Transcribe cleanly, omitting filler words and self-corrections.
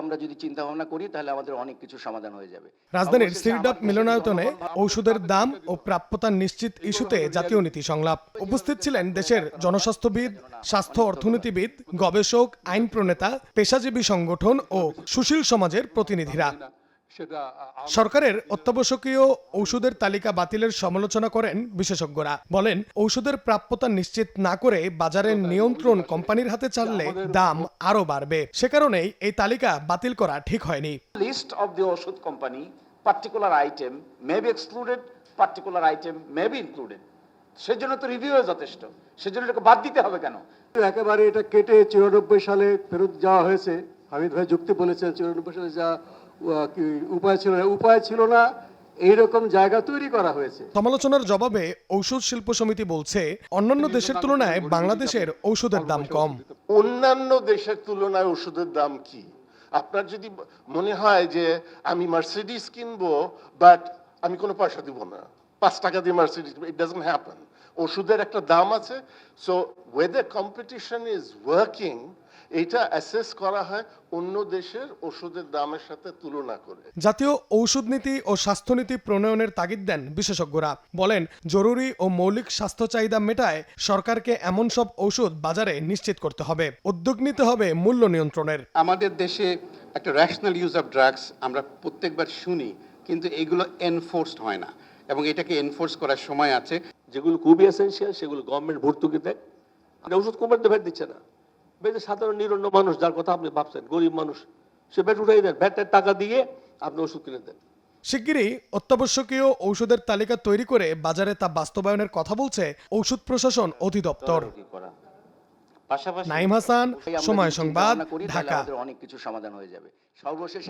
আমরা যদি চিন্তা ভাবনা করি তাহলে আমাদের অনেক কিছু সমাধান হয়ে যাবে। রাজধানীর সিরডাপ মিলনায়তনে ঔষধের দাম ও প্রাপ্যতা নিশ্চিত ইস্যুতে জাতীয় নীতি সংলাপ। উপস্থিত ছিলেন দেশের জনস্বাস্থ্যবিদ, স্বাস্থ্য অর্থনীতিবিদ, গবেষক, আইন প্রণেতা, পেশাজীবী সংগঠন ও সুশীল সমাজের প্রতিনিধিরা। সরকারের অত্যাবশ্যকীয় ঔষধের তালিকা বাতিলের সমালোচনা করেন বিশেষজ্ঞরা। বলেন, ঔষধের প্রাপ্যতা নিশ্চিত না করে বাজারের নিয়ন্ত্রণ কোম্পানির হাতে ছাড়লে দাম আরো বাড়বে। সে কারণেই এই তালিকা বাতিল করা ঠিক হয়নি। লিস্ট অফ দি ওষুধ company, particular item may be excluded, particular item may be included. সেজন্য তো রিভিউ যথেষ্ট, সেজন্য এটাকে বাদ দিতে হবে কেন? একেবারে এটা কেটে 94 সালে ফেরত যাওয়া হয়েছে। হামিদ ভাই যুক্তি বলেছেন 94 সালে যা উপায় ছিল না, এইরকম জায়গা তৈরি করা হয়েছে। সমালোচনার জবাবে ঔষধ শিল্প সমিতি বলছে, অন্যান্য দেশের তুলনায় বাংলাদেশের ঔষধের দাম কম। অন্যান্য দেশের তুলনায় ওষুধের দাম কি? আপনার যদি মনে হয় যে আমি মার্সিডিজ কিনবো বাট আমি কোনো পয়সা দিব না, 5 টাকা দিয়ে মার্সিডিজ, ইট ডাজন্ট হ্যাপেন। ওষুধের একটা দাম আছে। So weather competition is working, এটা অ্যাসেস করা হয় অন্য দেশের ওষুধের দামের সাথে তুলনা করে। জাতীয় ঔষধ নীতি ও স্বাস্থ্যনীতি প্রণয়নের তাগিদ দেন বিশেষজ্ঞরা। বলেন, জরুরি ও মৌলিক স্বাস্থ্য চাহিদা মেটায় সরকারকে এমন সব ঔষধ বাজারে নিশ্চিত করতে হবে। উদ্যোগ নিতে হবে মূল্য নিয়ন্ত্রণের। আমাদের দেশে একটা রেশনাল ইউজ অফ ড্রাগস আমরা প্রত্যেকবার শুনি, কিন্তু এগুলো এনফোর্সড হয় না, এবং এটাকে এনফোর্স করার সময় আছে। যেগুলো খুবই এসেনশিয়াল সেগুলো গভর্নমেন্ট ভর্তুকি দেয়। ওষুধ কোম্পানিতে ভ্যাট দিচ্ছে না। সাধারণ নিরন্ন মানুষ, যার কথা আপনি ভাবছেন, গরিব মানুষ, সে ভ্যাট উঠাই দেন, ভ্যাটের টাকা দিয়ে আপনি ওষুধ কিনে দেন। শিগগিরই অত্যাবশ্যকীয় ঔষধের তালিকা তৈরি করে বাজারে তা বাস্তবায়নের কথা বলছে ঔষধ প্রশাসন অধিদপ্তর। নাইম হাসান, সময় সংবাদ, ঢাকা। অনেক কিছু সমাধান হয়ে যাবে। সর্বশেষ